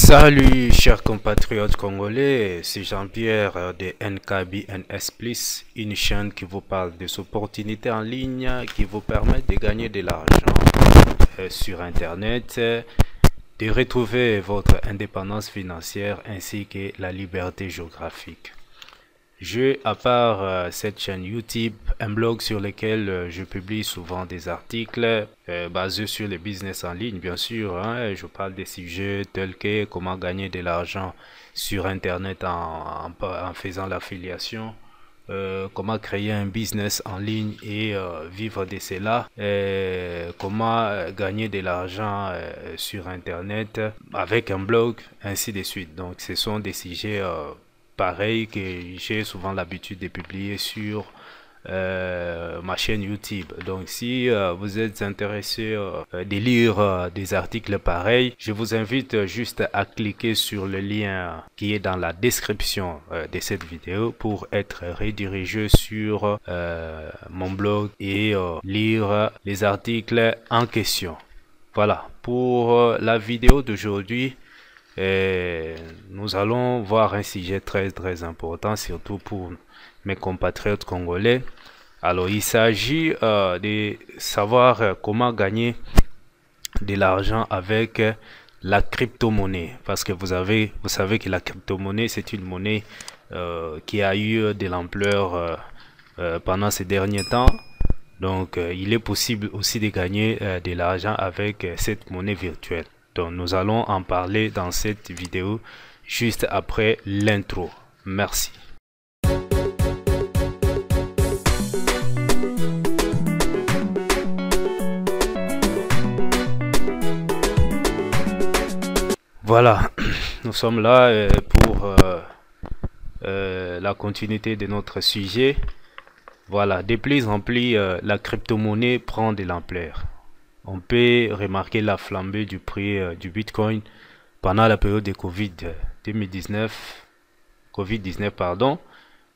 Salut chers compatriotes congolais, c'est Jean-Pierre de NKBNS Plus, une chaîne qui vous parle des opportunités en ligne qui vous permettent de gagner de l'argent sur internet, de retrouver votre indépendance financière ainsi que la liberté géographique. J'ai à part cette chaîne YouTube, un blog sur lequel je publie souvent des articles basés sur le business en ligne, bien sûr. Je parle des sujets tels que comment gagner de l'argent sur Internet en faisant l'affiliation, comment créer un business en ligne et vivre de cela, comment gagner de l'argent sur Internet avec un blog, ainsi de suite. Donc, ce sont des sujets pareil que j'ai souvent l'habitude de publier sur ma chaîne YouTube. Donc si vous êtes intéressé de lire des articles pareils, je vous invite juste à cliquer sur le lien qui est dans la description de cette vidéo pour être redirigé sur mon blog et lire les articles en question. Voilà, pour la vidéo d'aujourd'hui, nous allons voir un sujet très important, surtout pour mes compatriotes congolais. Alors, il s'agit de savoir comment gagner de l'argent avec la crypto-monnaie. Parce que vous savez que la crypto-monnaie, c'est une monnaie qui a eu de l'ampleur pendant ces derniers temps. Donc, il est possible aussi de gagner de l'argent avec cette monnaie virtuelle. Donc, nous allons en parler dans cette vidéo juste après l'intro. Merci. Voilà, nous sommes là pour la continuité de notre sujet. Voilà, de plus en plus, la crypto-monnaie prend de l'ampleur. On peut remarquer la flambée du prix du Bitcoin pendant la période de Covid-19,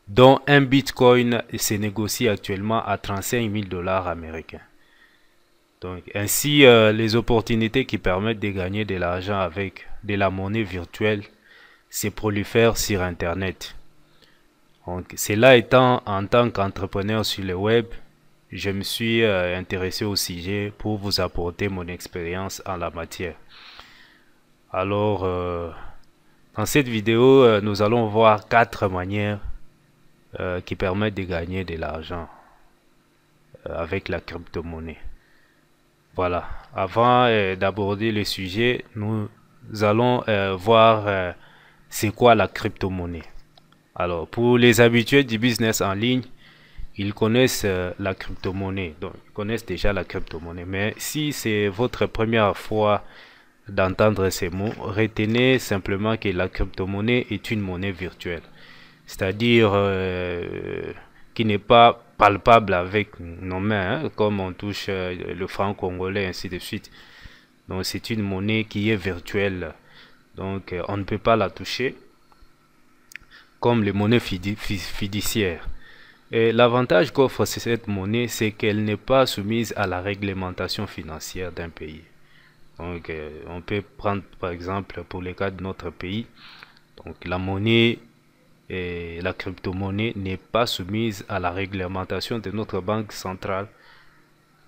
dont un Bitcoin se négocie actuellement à 35 000 $ américains. Donc, ainsi, les opportunités qui permettent de gagner de l'argent avec de la monnaie virtuelle se prolifèrent sur Internet. Donc, cela étant, en tant qu'entrepreneur sur le web, je me suis intéressé au sujet pour vous apporter mon expérience en la matière. Alors, dans cette vidéo, nous allons voir 4 manières qui permettent de gagner de l'argent avec la crypto-monnaie. Voilà, avant d'aborder le sujet, nous allons voir c'est quoi la crypto-monnaie. Alors, pour les habitués du business en ligne, ils connaissent la crypto-monnaie, donc ils connaissent déjà la crypto-monnaie. Mais si c'est votre première fois d'entendre ces mots, retenez simplement que la crypto-monnaie est une monnaie virtuelle. C'est-à-dire qui n'est pas palpable avec nos mains, comme on touche le franc congolais, ainsi de suite. Donc c'est une monnaie qui est virtuelle, donc on ne peut pas la toucher, comme les monnaies fiduciaires. Et l'avantage qu'offre cette monnaie, c'est qu'elle n'est pas soumise à la réglementation financière d'un pays. Donc, on peut prendre par exemple pour le cas de notre pays. Donc, la monnaie et la crypto-monnaie n'est pas soumise à la réglementation de notre banque centrale.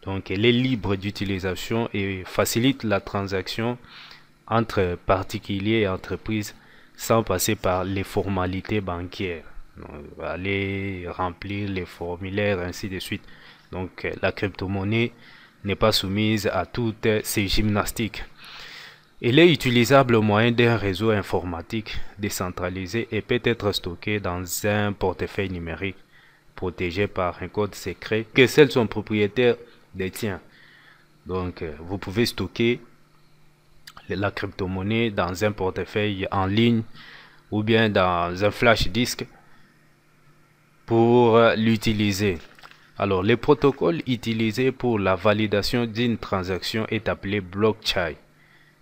Donc, elle est libre d'utilisation et facilite la transaction entre particuliers et entreprises sans passer par les formalités bancaires. Donc, aller remplir les formulaires, ainsi de suite. Donc, la crypto-monnaie n'est pas soumise à toutes ces gymnastiques. Elle est utilisable au moyen d'un réseau informatique décentralisé et peut être stockée dans un portefeuille numérique protégé par un code secret que seul son propriétaire détient. Donc, vous pouvez stocker la crypto-monnaie dans un portefeuille en ligne ou bien dans un flash disk pour l'utiliser. Alors, le protocole utilisé pour la validation d'une transaction est appelé blockchain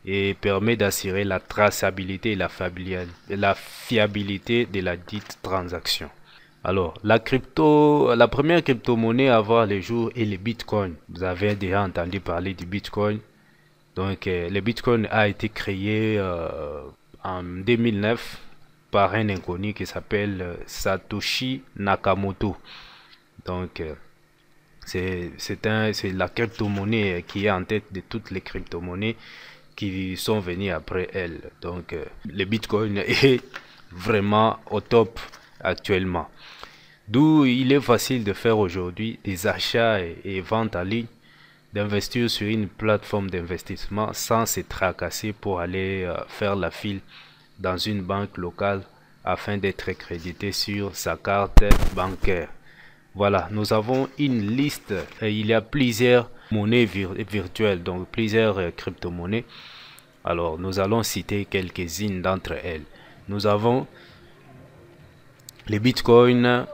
et permet d'assurer la traçabilité et la fiabilité de la dite transaction. Alors, la première crypto-monnaie à voir le jour est le Bitcoin. Vous avez déjà entendu parler du Bitcoin. Donc, le Bitcoin a été créé en 2009 par un inconnu qui s'appelle Satoshi Nakamoto. Donc, c'est la crypto-monnaie qui est en tête de toutes les crypto-monnaies qui sont venues après elle. Donc, le Bitcoin est vraiment au top actuellement. D'où il est facile de faire aujourd'hui des achats et ventes en ligne, d'investir sur une plateforme d'investissement sans se tracasser pour aller faire la file dans une banque locale afin d'être crédité sur sa carte bancaire. Voilà, nous avons une liste. Il y a plusieurs monnaies virtuelles, donc plusieurs crypto-monnaies. Alors, nous allons citer quelques-unes d'entre elles. Nous avons les Bitcoin,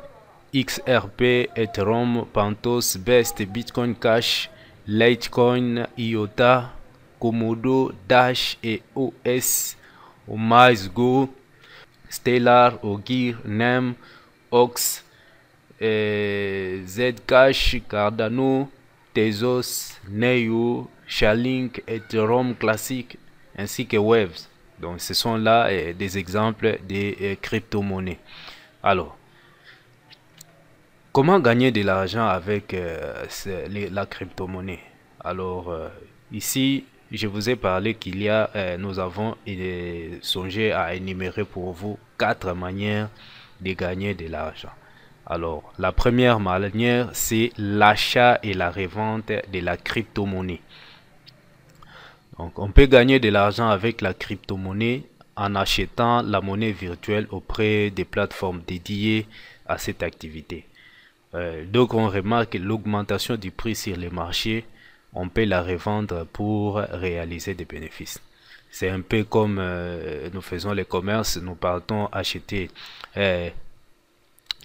XRP, Ethereum, Pantos, Best, Bitcoin Cash, Litecoin, IOTA, Komodo, Dash et OS, Go, Stellar, Ogir, Nem, Ox, Zcash, Cardano, Tezos, Neo, Chainlink, Ethereum Classic ainsi que Waves. Donc ce sont là des exemples des crypto-monnaies. Alors, comment gagner de l'argent avec la crypto-monnaie? Alors, ici, je vous ai parlé qu'il y a, nous avons songé à énumérer pour vous 4 manières de gagner de l'argent. Alors, la première manière, c'est l'achat et la revente de la crypto-monnaie. Donc, on peut gagner de l'argent avec la crypto-monnaie en achetant la monnaie virtuelle auprès des plateformes dédiées à cette activité. Donc, on remarque l'augmentation du prix sur les marchés, on peut la revendre pour réaliser des bénéfices. C'est un peu comme nous faisons les commerces, nous partons acheter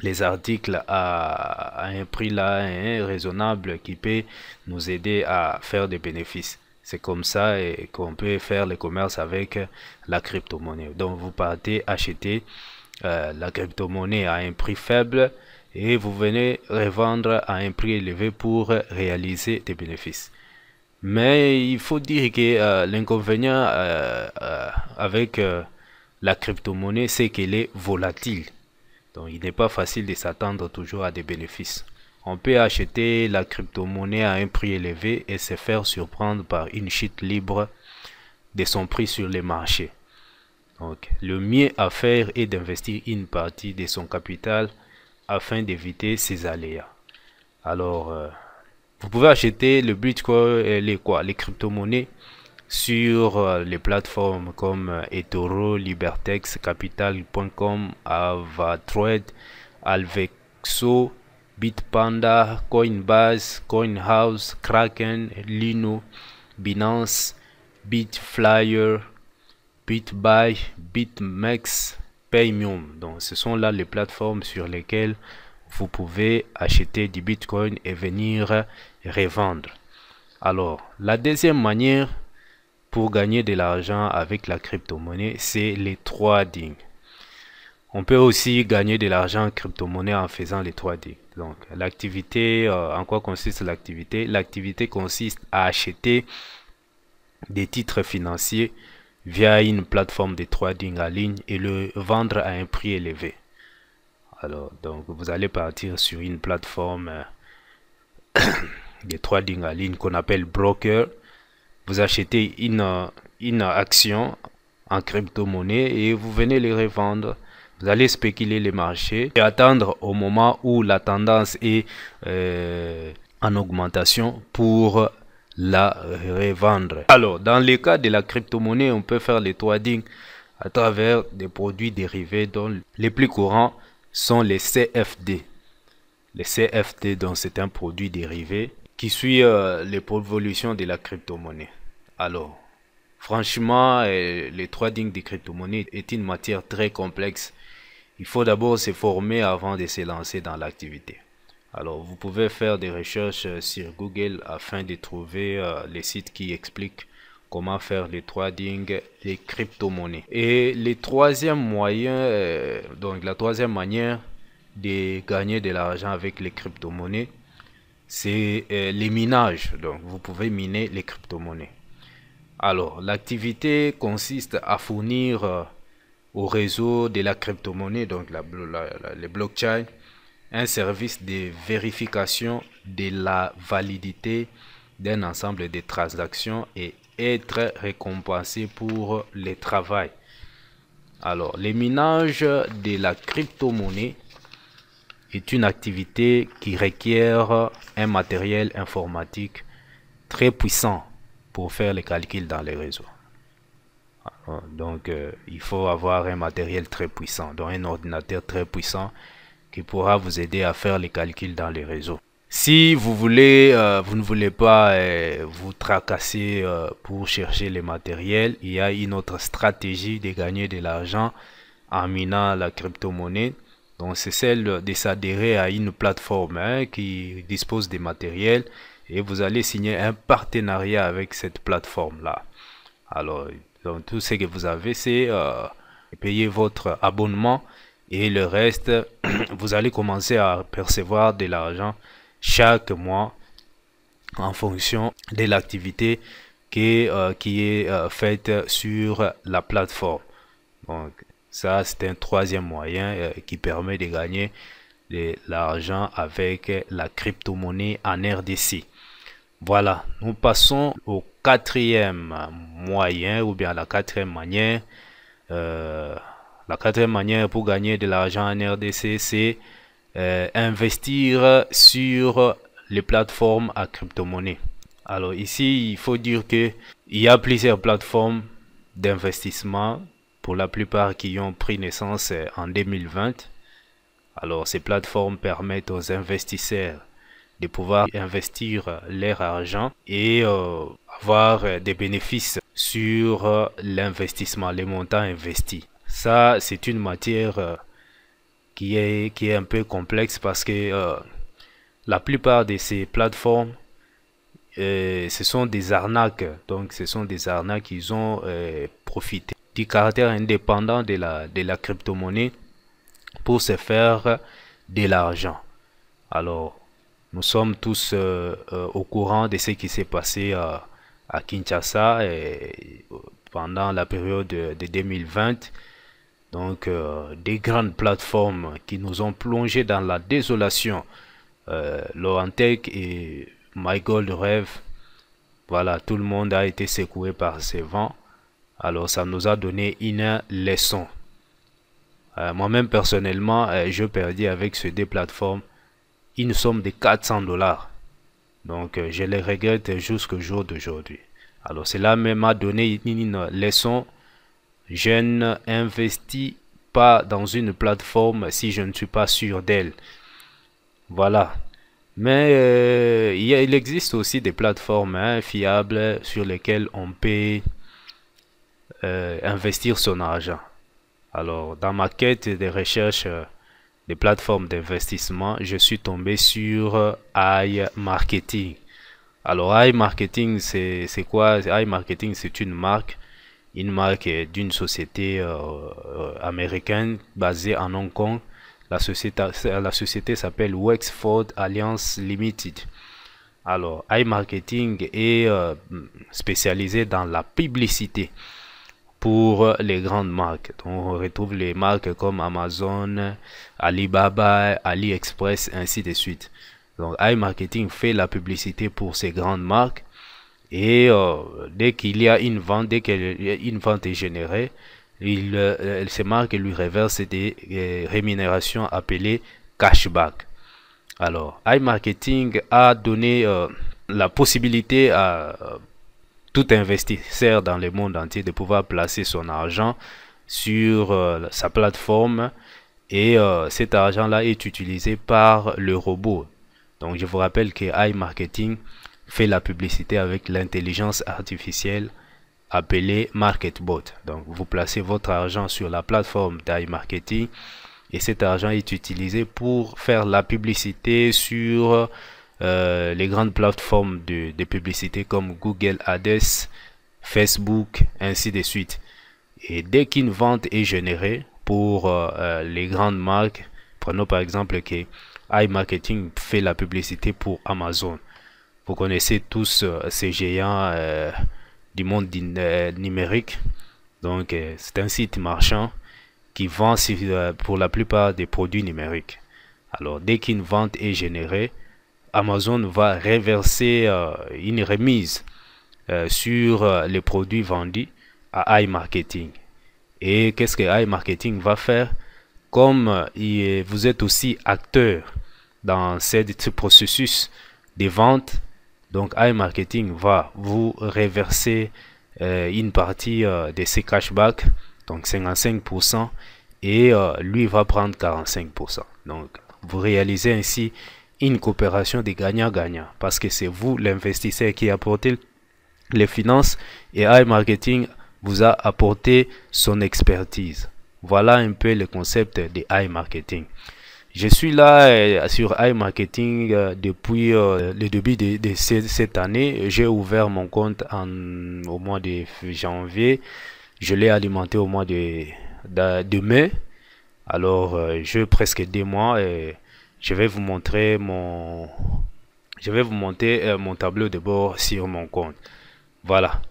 les articles à un prix là raisonnable qui peut nous aider à faire des bénéfices. C'est comme ça qu'on peut faire le commerce avec la crypto-monnaie. Donc vous partez acheter la crypto-monnaie à un prix faible et vous venez revendre à un prix élevé pour réaliser des bénéfices. Mais il faut dire que l'inconvénient avec la crypto-monnaie, c'est qu'elle est volatile. Donc il n'est pas facile de s'attendre toujours à des bénéfices. On peut acheter la crypto-monnaie à un prix élevé et se faire surprendre par une chute libre de son prix sur les marchés. Donc le mieux à faire est d'investir une partie de son capital afin d'éviter ces aléas. Alors, vous pouvez acheter le Bitcoin et les crypto-monnaies sur les plateformes comme eToro, Libertex, Capital.com, Avatrade, Alvexo, Bitpanda, Coinbase, Coinhouse, Kraken, Lino, Binance, Bitflyer, BitBuy, BitMEX, Paymium. Donc ce sont là les plateformes sur lesquelles vous pouvez acheter du Bitcoin et venir revendre. Alors, la deuxième manière pour gagner de l'argent avec la crypto-monnaie, c'est les trading. On peut aussi gagner de l'argent en crypto-monnaie en faisant les trading. Donc, l'activité, en quoi consiste l'activité? L'activité consiste à acheter des titres financiers via une plateforme de trading en ligne et le vendre à un prix élevé. Alors, donc, vous allez partir sur une plateforme de trading en ligne qu'on appelle broker. Vous achetez une action en crypto-monnaie et vous venez les revendre. Vous allez spéculer les marchés et attendre au moment où la tendance est en augmentation pour la revendre. Alors, dans le cas de la crypto-monnaie, on peut faire le trading à travers des produits dérivés dont les plus courants sont les CFD. Les CFD, donc c'est un produit dérivé qui suit l'évolution de la crypto-monnaie. Alors, franchement, le trading des crypto-monnaies est une matière très complexe. Il faut d'abord se former avant de se lancer dans l'activité. Alors, vous pouvez faire des recherches sur Google afin de trouver les sites qui expliquent comment faire le trading des crypto-monnaies. Et le troisième moyen, donc la troisième manière de gagner de l'argent avec les crypto-monnaies, c'est les minages. Donc, vous pouvez miner les crypto-monnaies. Alors, l'activité consiste à fournir au réseau de la crypto-monnaie, donc les blockchains, un service de vérification de la validité d'un ensemble de transactions et être récompensé pour le travail. Alors, le minage de la crypto-monnaie est une activité qui requiert un matériel informatique très puissant pour faire les calculs dans les réseaux. Donc, il faut avoir un matériel très puissant, donc un ordinateur très puissant qui pourra vous aider à faire les calculs dans les réseaux. Si vous voulez, vous ne voulez pas vous tracasser pour chercher les matériels, il y a une autre stratégie de gagner de l'argent en minant la crypto-monnaie. Donc, c'est celle de s'adhérer à une plateforme qui dispose des matériels et vous allez signer un partenariat avec cette plateforme-là. Alors, donc, tout ce que vous avez, c'est payer votre abonnement et le reste, vous allez commencer à percevoir de l'argent chaque mois en fonction de l'activité qui est faite sur la plateforme. Donc, ça, c'est un troisième moyen qui permet de gagner de l'argent avec la crypto-monnaie en RDC. Voilà, nous passons au quatrième moyen ou bien à la quatrième manière. La quatrième manière pour gagner de l'argent en RDC, c'est investir sur les plateformes à crypto-monnaie. Alors ici, il faut dire que il y a plusieurs plateformes d'investissement, pour la plupart qui ont pris naissance en 2020. Alors ces plateformes permettent aux investisseurs de pouvoir investir leur argent et avoir des bénéfices sur l'investissement, les montants investis. Ça, c'est une matière qui est un peu complexe parce que la plupart de ces plateformes, ce sont des arnaques. Donc, ce sont des arnaques qui ont profité du caractère indépendant de la crypto-monnaie pour se faire de l'argent. Alors, nous sommes tous au courant de ce qui s'est passé à Kinshasa pendant la période de 2020. Donc, des grandes plateformes qui nous ont plongé dans la désolation. Laurentech et MyGoldRev, voilà, tout le monde a été secoué par ces vents. Alors, ça nous a donné une leçon. Moi-même, personnellement, je perdis avec ces deux plateformes une somme de 400 $. Donc, je les regrette jusqu'au jour d'aujourd'hui. Alors, cela m'a donné une leçon. Je n'investis pas dans une plateforme si je ne suis pas sûr d'elle. Voilà. Mais il existe aussi des plateformes fiables sur lesquelles on peut investir son argent. Alors, dans ma quête de recherche des plateformes d'investissement, je suis tombé sur iMarketing. Alors, iMarketing, c'est quoi? iMarketing, c'est une marque d'une société américaine basée en Hong Kong. La société s'appelle Wexford Alliance Limited. Alors, iMarketing est spécialisé dans la publicité pour les grandes marques. Donc, on retrouve les marques comme Amazon, Alibaba, AliExpress, ainsi de suite. Donc, iMarketing fait la publicité pour ces grandes marques. Et dès qu'il y a une vente, dès qu'une vente est générée, ces marques lui reversent des rémunérations appelées cashback. Alors, iMarketing a donné la possibilité à tout investisseur dans le monde entier de pouvoir placer son argent sur sa plateforme et cet argent-là est utilisé par le robot. Donc, je vous rappelle que iMarketing fait la publicité avec l'intelligence artificielle appelée MarketBot. Donc, vous placez votre argent sur la plateforme d'iMarketing et cet argent est utilisé pour faire la publicité sur les grandes plateformes de publicité comme Google Ads, Facebook, ainsi de suite. Et dès qu'une vente est générée pour les grandes marques, prenons par exemple que iMarketing fait la publicité pour Amazon. Vous connaissez tous ces géants du monde numérique. Donc, c'est un site marchand qui vend pour la plupart des produits numériques. Alors, dès qu'une vente est générée, Amazon va reverser une remise sur les produits vendus à iMarketing. Et qu'est-ce que iMarketing va faire? Comme vous êtes aussi acteur dans ce processus de vente, donc iMarketing va vous reverser une partie de ces cashbacks, donc 55%, et lui va prendre 45%. Donc, vous réalisez ainsi une coopération de gagnant-gagnant, parce que c'est vous, l'investisseur, qui apportez les finances et iMarketing vous a apporté son expertise. Voilà un peu le concept de iMarketing. Je suis là sur iMarketing depuis le début de cette année. J'ai ouvert mon compte au mois de janvier. Je l'ai alimenté au mois de mai. Alors, j'ai presque 2 mois et je vais vous montrer mon tableau de bord sur mon compte. Voilà.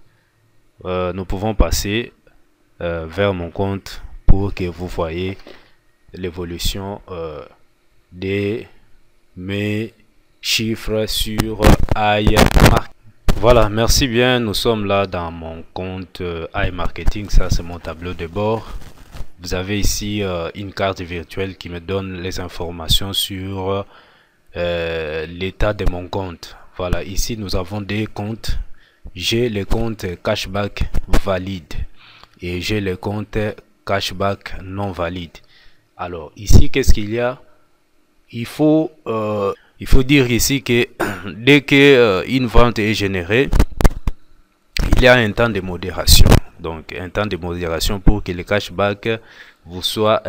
Nous pouvons passer vers mon compte pour que vous voyez l'évolution de mes chiffres sur iMarketing. Voilà, merci bien. Nous sommes là dans mon compte iMarketing. Ça, c'est mon tableau de bord. Vous avez ici une carte virtuelle qui me donne les informations sur l'état de mon compte. Voilà, ici nous avons des comptes. J'ai le compte cashback valide et j'ai le compte cashback non valide. Alors ici, qu'est-ce qu'il y a? Il faut dire ici que dès que une vente est générée, il y a un temps de modération. Donc un temps de modération pour que le cashback vous soit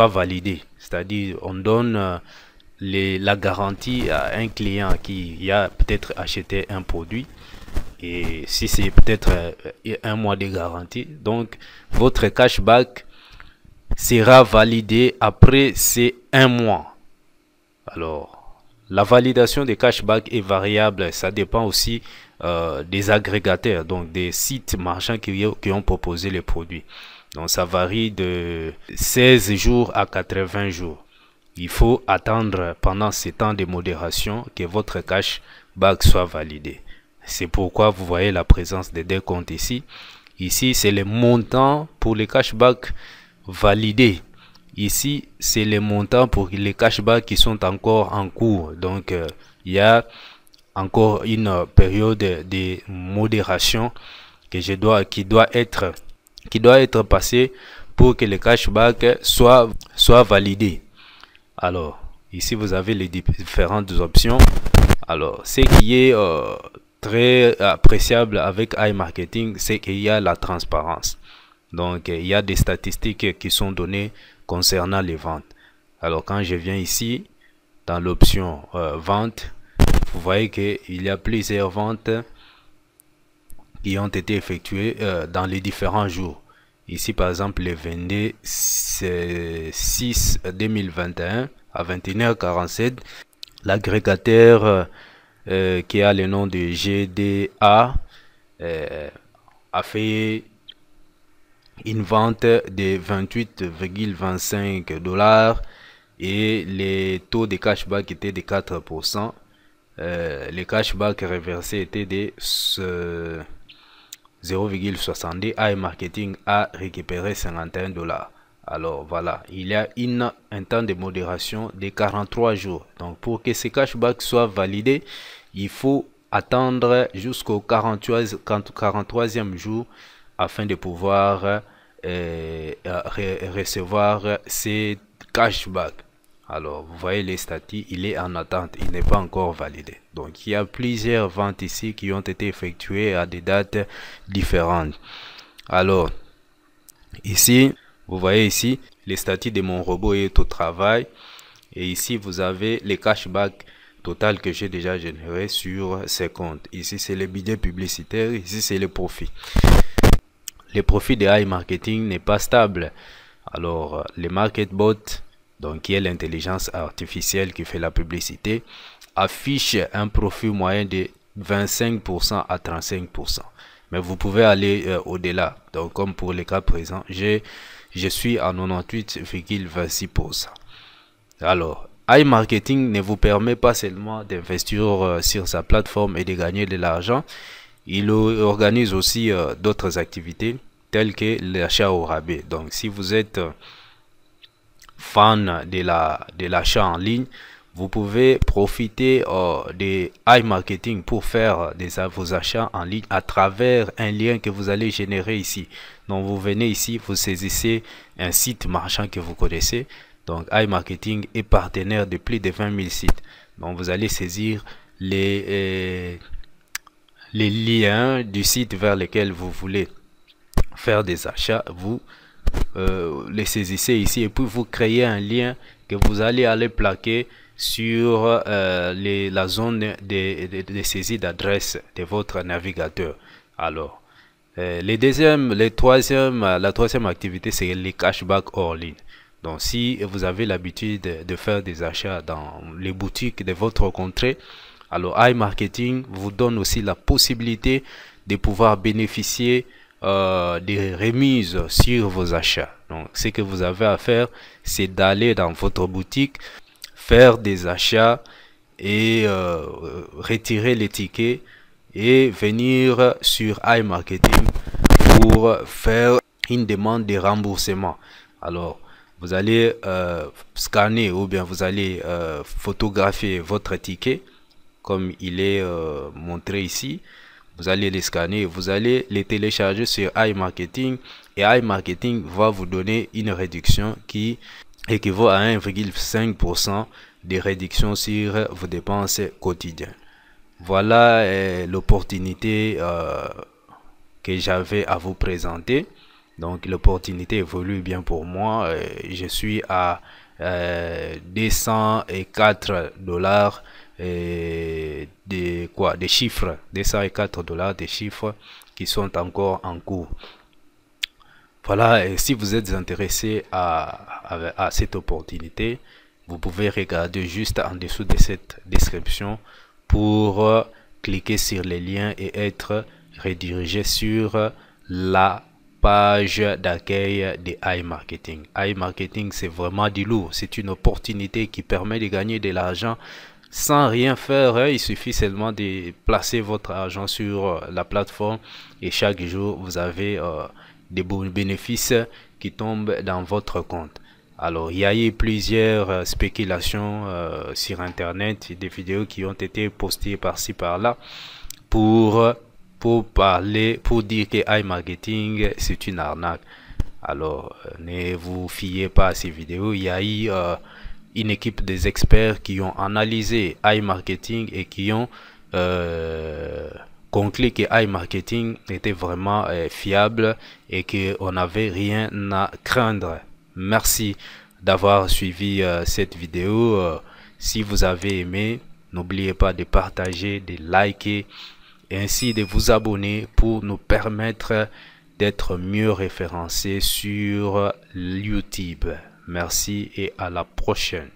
validé. C'est-à-dire on donne la garantie à un client qui a peut-être acheté un produit. Et si c'est peut-être 1 mois de garantie, donc votre cashback sera validé après ces 1 mois. Alors, la validation des cashback est variable, ça dépend aussi des agrégateurs, donc des sites marchands qui ont proposé les produits. Donc, ça varie de 16 jours à 80 jours. Il faut attendre pendant ces temps de modération que votre cashback soit validé. C'est pourquoi vous voyez la présence des 2 comptes ici. Ici, c'est le montant pour les cashbacks validés. Ici, c'est les montants pour les cashbacks qui sont encore en cours. Donc, il y a encore une période de modération qui doit être passée pour que les cashbacks soient validés. Alors, ici, vous avez les différentes options. Alors, ce qui est très appréciable avec iMarketing, c'est qu'il y a la transparence. Donc, il y a des statistiques qui sont données concernant les ventes. Alors, quand je viens ici, dans l'option vente, vous voyez qu'il y a plusieurs ventes qui ont été effectuées dans les différents jours. Ici, par exemple, le 22 6 2021 à 21h47, l'agrégateur qui a le nom de GDA a fait une vente de 28,25 $ et les taux de cashback étaient de 4%. Les cashbacks reversés étaient de 0,62. iMarketing a récupéré 51 $. Alors voilà, il y a un temps de modération de 43 jours. Donc pour que ces cashbacks soient validés, il faut attendre jusqu'au 43e jour afin de pouvoir recevoir ces cashbacks. Alors vous voyez les statuts, il est en attente, il n'est pas encore validé. Donc il y a plusieurs ventes ici qui ont été effectuées à des dates différentes. Alors ici, vous voyez ici, les statuts de mon robot est au travail. Et ici, vous avez les cashbacks total que j'ai déjà généré sur ces comptes. Ici, c'est le budget publicitaire. Ici, c'est le profit. Le profit de iMarketing n'est pas stable. Alors, le MarketBot, donc qui est l'intelligence artificielle qui fait la publicité, affiche un profit moyen de 25% à 35%. mais vous pouvez aller au-delà. Donc comme pour les cas présents, je suis à 98,26%. Alors, iMarketing ne vous permet pas seulement d'investir sur sa plateforme et de gagner de l'argent. Il organise aussi d'autres activités telles que l'achat au rabais. Donc si vous êtes fan de l'achat en ligne, vous pouvez profiter de iMarketing pour faire vos achats en ligne à travers un lien que vous allez générer ici. Donc vous venez ici, vous saisissez un site marchand que vous connaissez. Donc iMarketing est partenaire de plus de 20 000 sites. Donc vous allez saisir les liens du site vers lequel vous voulez faire des achats. Vous les saisissez ici et puis vous créez un lien que vous allez aller plaquer sur la zone de saisie d'adresse de votre navigateur. Alors, la troisième activité, c'est les cashback hors ligne. Donc, si vous avez l'habitude de faire des achats dans les boutiques de votre contrée, alors iMarketing vous donne aussi la possibilité de pouvoir bénéficier des remises sur vos achats. Donc, ce que vous avez à faire, c'est d'aller dans votre boutique, faire des achats et retirer les tickets et venir sur iMarketing pour faire une demande de remboursement. Alors, vous allez scanner ou bien vous allez photographier votre ticket comme il est montré ici. Vous allez les scanner, vous allez les télécharger sur iMarketing et iMarketing va vous donner une réduction qui équivaut à 1,5% de réduction sur vos dépenses quotidiennes. Voilà l'opportunité que j'avais à vous présenter. Donc l'opportunité évolue bien pour moi. Je suis à 204 dollars des chiffres, 204 dollars des chiffres qui sont encore en cours. Voilà, et si vous êtes intéressé à cette opportunité, vous pouvez regarder juste en dessous de cette description pour cliquer sur les liens et être redirigé sur la page d'accueil de iMarketing. iMarketing, c'est vraiment du lourd. C'est une opportunité qui permet de gagner de l'argent sans rien faire. Il suffit seulement de placer votre argent sur la plateforme et chaque jour, vous avez des bons bénéfices qui tombent dans votre compte. Alors, il y a eu plusieurs spéculations sur Internet, des vidéos qui ont été postées par-ci par-là pour dire que iMarketing c'est une arnaque. Alors, ne vous fiez pas à ces vidéos. Il y a eu une équipe des experts qui ont analysé iMarketing et qui ont conclu que iMarketing était vraiment fiable et qu'on n'avait rien à craindre. Merci d'avoir suivi cette vidéo. Si vous avez aimé, n'oubliez pas de partager, de liker et ainsi de vous abonner pour nous permettre d'être mieux référencés sur YouTube. Merci et à la prochaine.